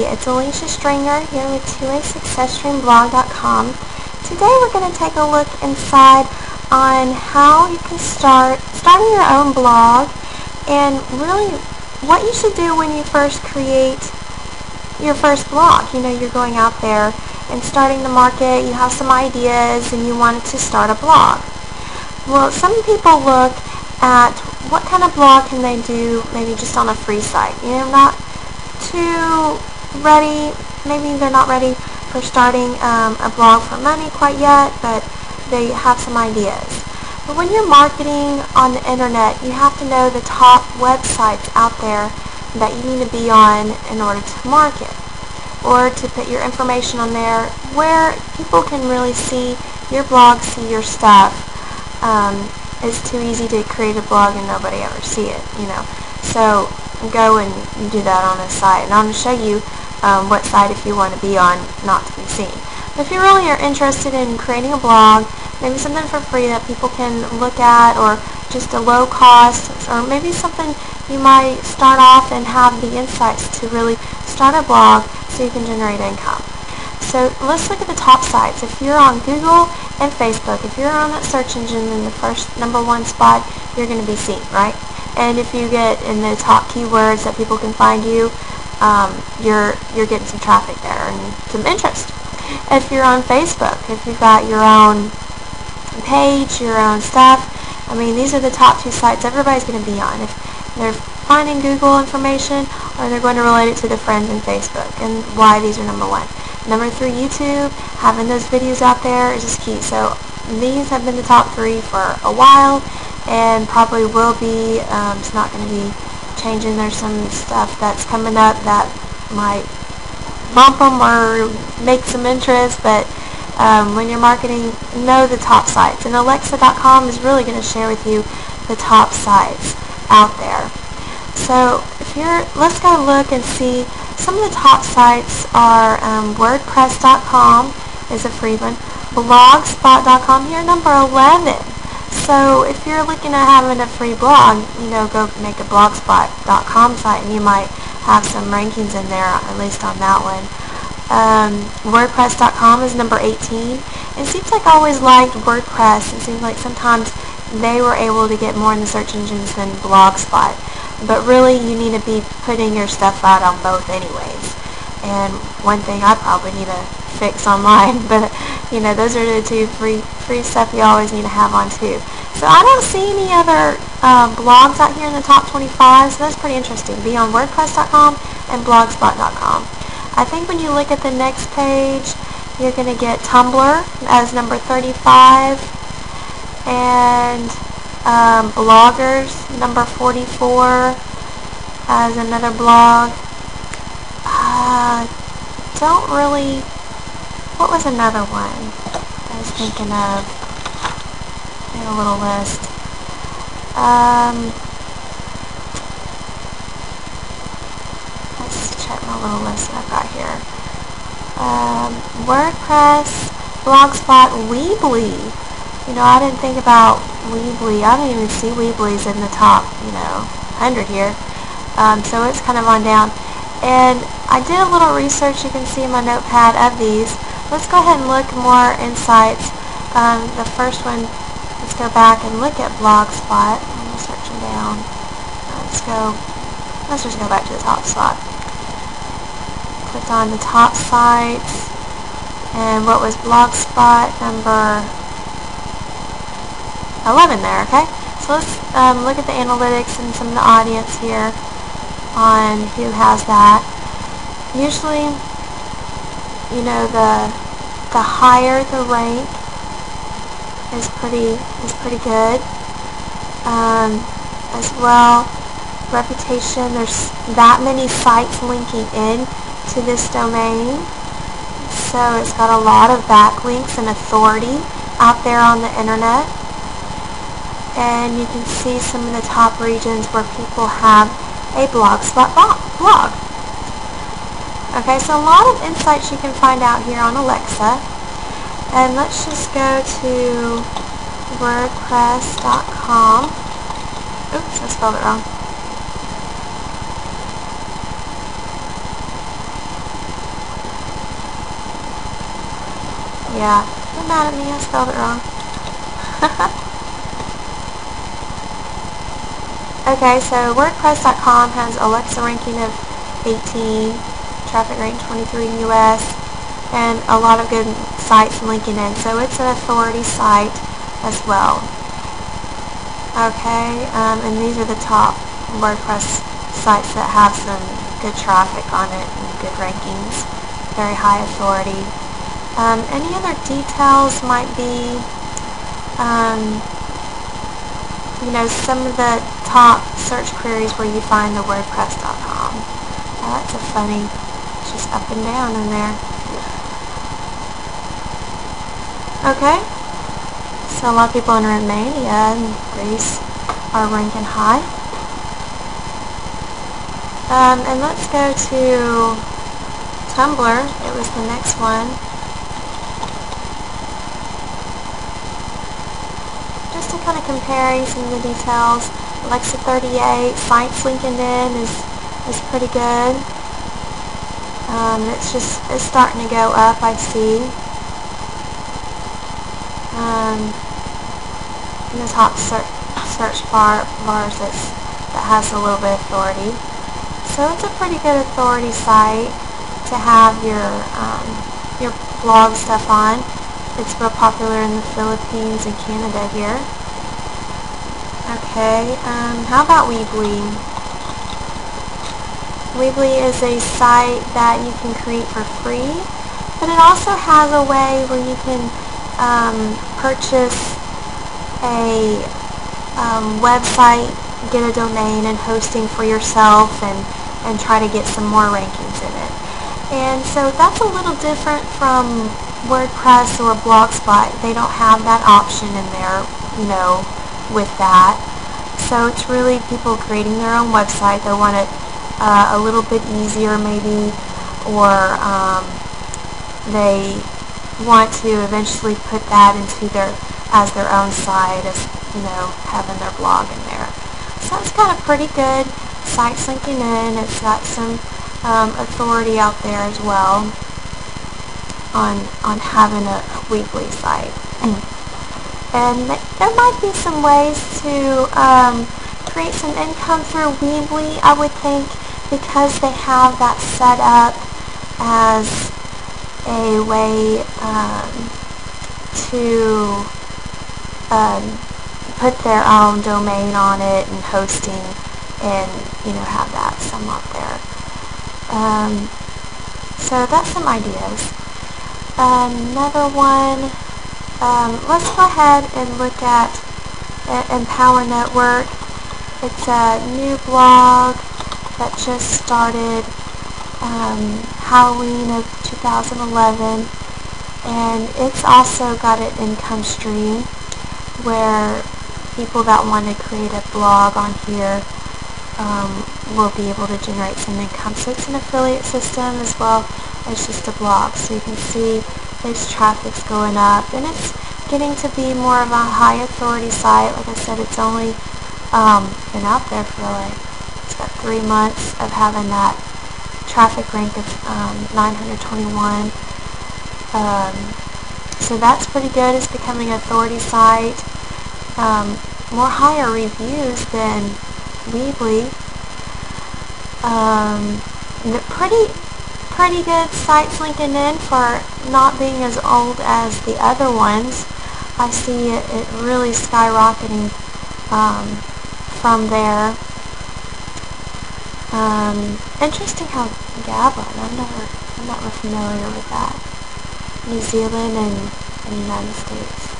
It's Alicia Stringer here with 2asuccessstreamblog.com. Today we're going to take a look inside on how you can starting your own blog, and really what you should do when you first create your first blog. You know, you're going out there and starting the market, you have some ideas and you wanted to start a blog. Well, some people look at what kind of blog can they do maybe just on a free site. You know, not too ready, maybe they're not ready for starting a blog for money quite yet, but they have some ideas. But when you're marketing on the internet, you have to know the top websites out there that you need to be on in order to market, or to put your information on there where people can really see your blog, see your stuff. It's too easy to create a blog and nobody ever see it, you know. So go and do that on a site, and I'm going to show you what site if you want to be on not to be seen. But if you really are interested in creating a blog, maybe something for free that people can look at, or just a low cost, or maybe something you might start off and have the insights to really start a blog so you can generate income. So let's look at the top sites. If you're on Google and Facebook, if you're on that search engine in the first #1 spot, you're going to be seen, right? And if you get in the top keywords that people can find you, you're getting some traffic there and some interest. If you're on Facebook, if you've got your own page, your own stuff, I mean, these are the top 2 sites everybody's going to be on. If they're finding Google information, or they're going to relate it to their friends in Facebook, and why these are #1. #3, YouTube. Having those videos out there is just key. So these have been the top 3 for a while, and probably will be. It's not going to be changing. There's some stuff that's coming up that might bump them or make some interest, but when you're marketing, know the top sites. And Alexa.com is really going to share with you the top sites out there. So let's go look and see. Some of the top sites are WordPress.com is a free one. Blogspot.com here, #11. So if you're looking at having a free blog, you know, go make a Blogspot.com site, and you might have some rankings in there, at least on that one. WordPress.com is #18. It seems like I always liked WordPress. It seems like sometimes they were able to get more in the search engines than Blogspot. But really, you need to be putting your stuff out on both anyways. And one thing I probably need to fix on mine, but you know, those are the 2 free stuff you always need to have on too. So I don't see any other blogs out here in the top 25, so that's pretty interesting. Be on WordPress.com and Blogspot.com. I think when you look at the next page, you're going to get Tumblr as #35, and Bloggers, #44, as another blog. Don't really, what was another one I was thinking of? I have a little list. Let's check my little list that I've got here. WordPress, Blogspot, Weebly. You know, I didn't think about Weebly. I don't even see Weebly's in the top, 100 here. So it's kind of on down. And I did a little research, you can see in my notepad, of these. Let's go ahead and look more insights. The first one, let's go back and look at Blogspot. I'm searching down. Let's just go back to the top spot. Click on the top sites. And what was Blogspot? #11 there, okay? So let's look at the analytics and some of the audience here on who has that. Usually, you know, the higher the rank is pretty good. As well, reputation, there's that many sites linking in to this domain. So it's got a lot of backlinks and authority out there on the internet. And you can see some of the top regions where people have a Blogspot blog. Okay, so a lot of insights you can find out here on Alexa. And let's just go to WordPress.com. Oops, I spelled it wrong. Yeah, you're mad at me, I spelled it wrong. Okay, so WordPress.com has Alexa ranking of 18, traffic rank 23 in US, and a lot of good sites linking in. So it's an authority site as well. Okay, and these are the top WordPress sites that have some good traffic on it and good rankings, very high authority. Any other details might be, some of the top search queries where you find the WordPress.com. Now that's a funny, it's just up and down in there. Okay, so a lot of people in Romania and Greece are ranking high. And let's go to Tumblr. It was the next one. Just to kind of compare some of the details. Alexa 38, sites linking in is pretty good. It's starting to go up, I see. In the top search bars that has a little bit of authority. So it's a pretty good authority site to have your blog stuff on. It's real popular in the Philippines and Canada here. Okay, how about Weebly? Weebly is a site that you can create for free, but it also has a way where you can purchase a website, get a domain and hosting for yourself, and try to get some more rankings in it. And so that's a little different from WordPress or Blogspot. They don't have that option in there, with that. So it's really people creating their own website. They want it a little bit easier maybe, or they want to eventually put that into as their own site, as having their blog in there. So it's got a pretty good sites linking in. It's got some authority out there as well on having a Weebly site. And there might be some ways to create some income through Weebly, I would think, because they have that set up as a way to put their own domain on it and hosting, and have that some up there. So that's some ideas. Another one, let's go ahead and look at Empower Network. It's a new blog that just started Halloween of 2011, and it's also got an income stream where people that want to create a blog on here will be able to generate some income. So it's an affiliate system as well as just a blog. So you can see there's traffic's going up, and it's getting to be more of a high authority site. Like I said, it's only been out there for it's got 3 months of having that traffic rank of 921. So that's pretty good. It's becoming an authority site. More higher reviews than Weebly. Pretty good sites linking in for not being as old as the other ones. I see it really skyrocketing from there. Interesting how Gabon, I'm not real familiar with that. New Zealand and the United States.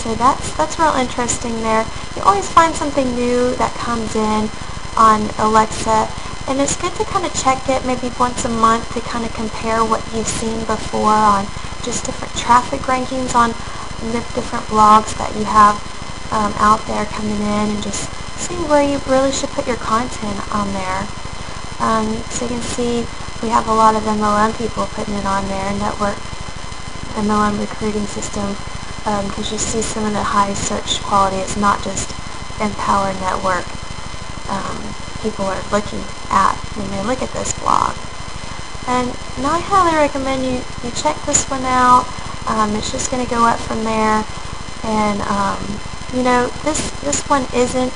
So that's real interesting there. You always find something new that comes in on Alexa, and it's good to kind of check it maybe once a month to kind of compare what you've seen before on just different traffic rankings on the different blogs that you have out there coming in, and just see where you really should put your content on there. So you can see we have a lot of MLM people putting it on there, network MLM recruiting system, because you see some of the high search quality. It's not just Empower Network people are looking at when they look at this blog. And I highly recommend you check this one out. It's just going to go up from there. And you know, this one isn't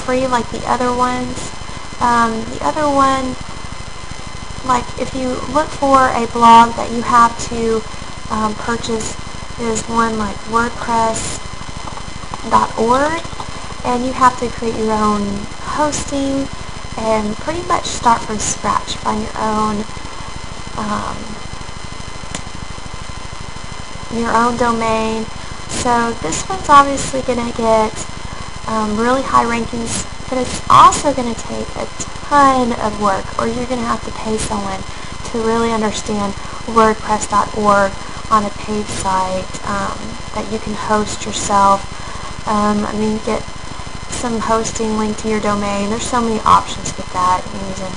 free like the other ones. The other one, like if you look for a blog that you have to purchase, there's one like WordPress.org, and you have to create your own hosting and pretty much start from scratch, find your own domain. So this one's obviously going to get really high rankings, but it's also going to take a ton of work, or you're going to have to pay someone to really understand WordPress.org on a paid site that you can host yourself. I mean, get some hosting linked to your domain. There's so many options with that. You're using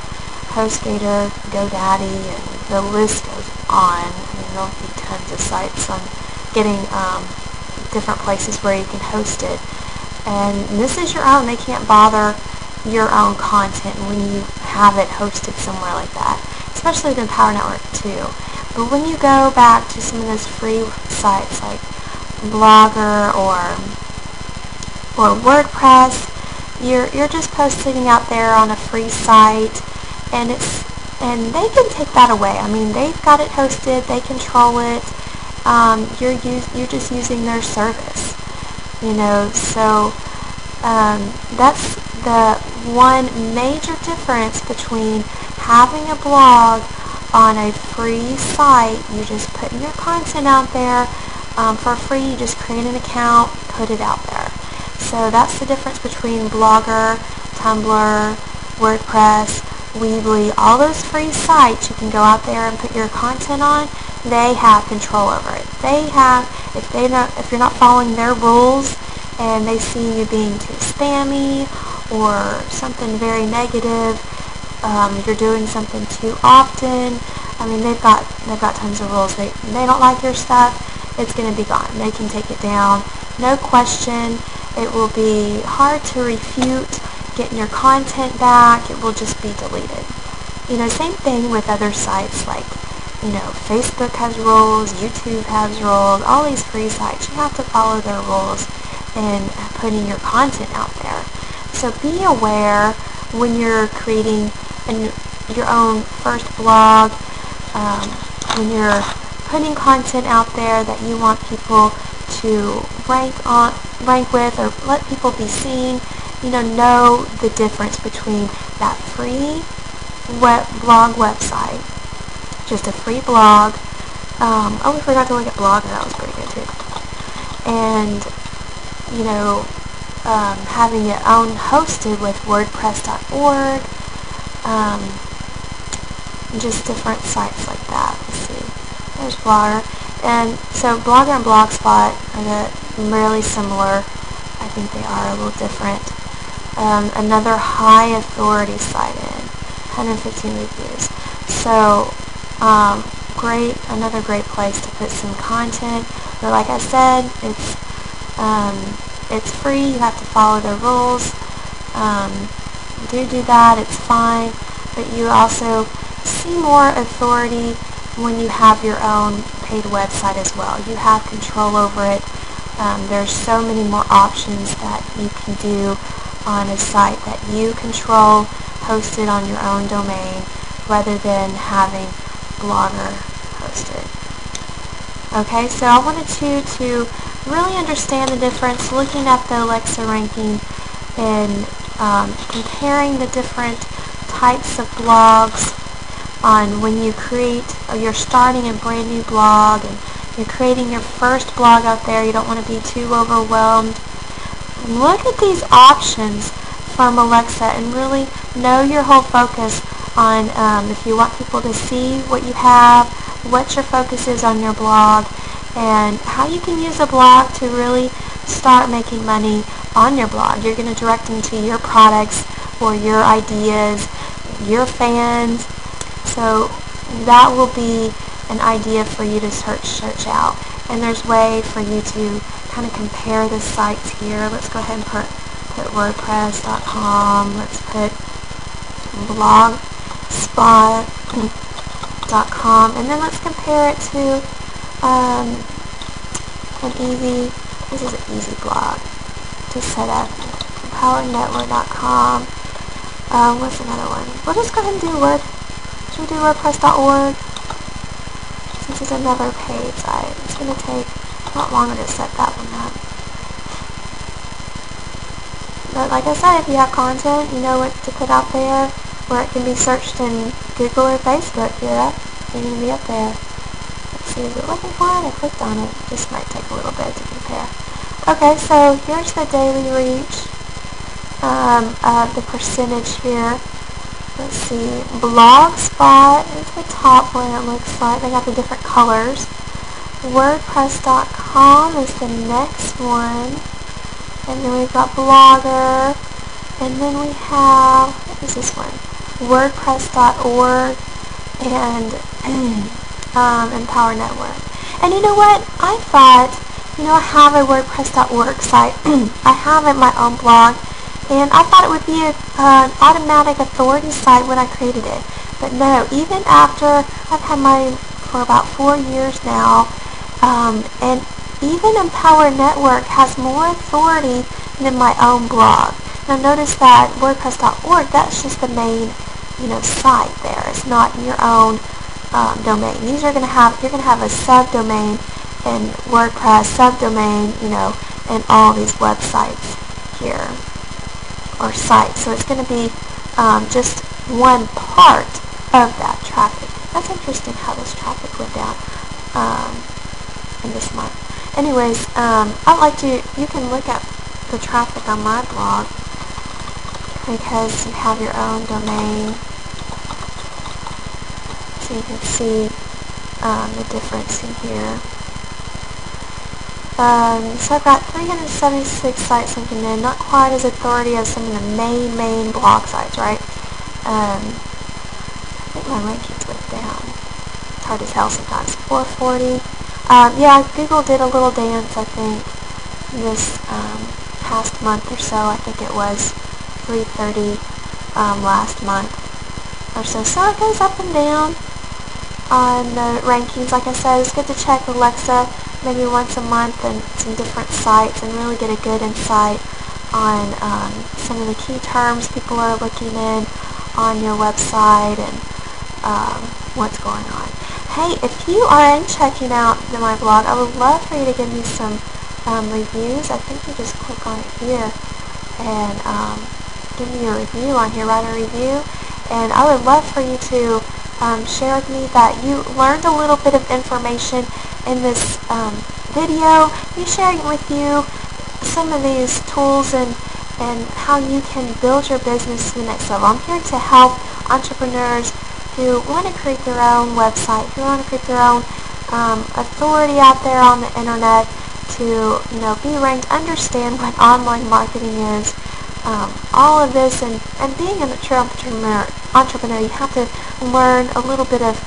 HostGator, GoDaddy, and the list goes on. I mean, there'll be tons of sites on getting different places where you can host it. And this is your own. They can't bother your own content when you have it hosted somewhere like that, especially within Power Network too. But when you go back to some of those free sites like Blogger or WordPress, you're just posting out there on a free site, and they can take that away. I mean, they've got it hosted, they control it. You're just using their service, you know. So that's the one major difference between having a blog on a free site. You're just putting your content out there for free. You just create an account, put it out there. So that's the difference between Blogger, Tumblr, WordPress, Weebly, all those free sites. You can go out there and put your content on. They have control over it. They have, if you're not following their rules and they see you being too spammy or something very negative, you're doing something too often. I mean, they've got tons of rules. They don't like your stuff, it's going to be gone. They can take it down, no question. It will be hard to refute getting your content back. It will just be deleted. You know, same thing with other sites like, you know, Facebook has rules, YouTube has rules, all these free sites. You have to follow their rules in putting your content out there. So be aware when you're creating your own first blog, when you're putting content out there that you want people to rank with or let people be seen. You know the difference between that free blog website, just a free blog. Oh, we forgot to look at Blogger. That was pretty good too. And you know, having it own hosted with WordPress.org, just different sites like that. Let's see. There's Blogger, and so Blogger and Blogspot are really similar. I think they are a little different. Another high authority site, 115 reviews. So another great place to put some content. But like I said, it's free. You have to follow the rules. Do that. It's fine. But you also see more authority when you have your own paid website as well. You have control over it. There's so many more options that you can do on a site that you control, hosted on your own domain, rather than having Blogger hosted. Okay, so I wanted you to really understand the difference, looking at the Alexa ranking and comparing the different types of blogs on when you're starting a brand new blog and you're creating your first blog out there. You don't want to be too overwhelmed. Look at these options from Alexa and really know your whole focus on if you want people to see what you have, what your focus is on your blog, and how you can use a blog to really start making money on your blog. You're going to direct them to your products or your ideas, your fans. So that will be an idea for you to search out. And there's a way for you to kind of compare the sites here. Let's go ahead and put WordPress.com. Let's put Blogspot.com. And then let's compare it to this is an easy blog to set up. EmpowerNetwork.com. What's another one? We'll just go ahead and do should we do WordPress.org? Since it's another paid site. It's going to take a lot longer to set that one up. But like I said, if you have content, you know what to put out there, where it can be searched in Google or Facebook, you're going to be up there. Let's see, is it looking for it? I clicked on it. This might take a little bit to compare. Okay, so here's the daily reach. The percentage here. Let's see, Blogspot is the top one, it looks like. They got the different colors. WordPress.com is the next one. And then we've got Blogger. And then we have, what is this one? WordPress.org and Empower Network. And you know what? I thought, I have a WordPress.org site. I have my own blog. And I thought it would be an automatic authority site when I created it. But no, even after I've had mine for about 4 years now, and even Empower Network has more authority than my own blog. Now notice that WordPress.org, that's just the main, site there. It's not your own domain. You're going to have a subdomain in WordPress, subdomain, and all these websites here. Or site. So it's going to be just one part of that traffic. That's interesting how this traffic went down in this month. Anyways, you can look at the traffic on my blog because you have your own domain. So you can see the difference in here. So I've got 376 sites linking in, not quite as authority as some of the main blog sites, right? I think my rankings went down. It's hard to tell sometimes. 440. Yeah, Google did a little dance, I think, this past month or so. I think it was 330 last month or so. So it goes up and down on the rankings. Like I said, it's good to check Alexa maybe once a month and some different sites and really get a good insight on some of the key terms people are looking in on your website and what's going on. Hey, if you are checking out my blog, I would love for you to give me some reviews. I think you just click on it here and give me a review on here, write a review. And I would love for you to share with me that you learned a little bit of information in this video. Me sharing with you some of these tools and how you can build your business to the next level. I'm here to help entrepreneurs who want to create their own website, who want to create their own authority out there on the internet to be ranked, understand what online marketing is, all of this, and being a true entrepreneur, you have to learn a little bit of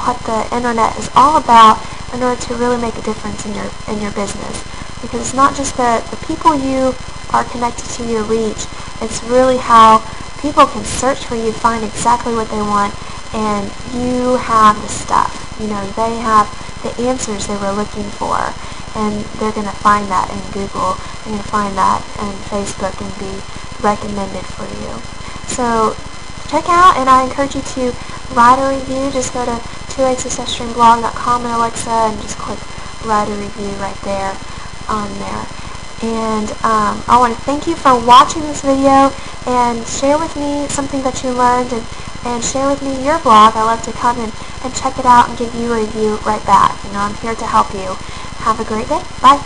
what the internet is all about in order to really make a difference in your business. Because it's not just the people you are connected to, your reach, it's really how people can search for you, find exactly what they want, and you have the stuff. They have the answers they were looking for, and they're going to find that in Google, they're going to find that in Facebook and be recommended for you. So check out, and I encourage you to write a review. Just go to 2axsuccesstreamblog.com and Alexa and just click write a review right there on there. And I want to thank you for watching this video, and share with me something that you learned, and share with me your blog. I love to come and check it out and give you a review right back. I'm here to help you. Have a great day. Bye.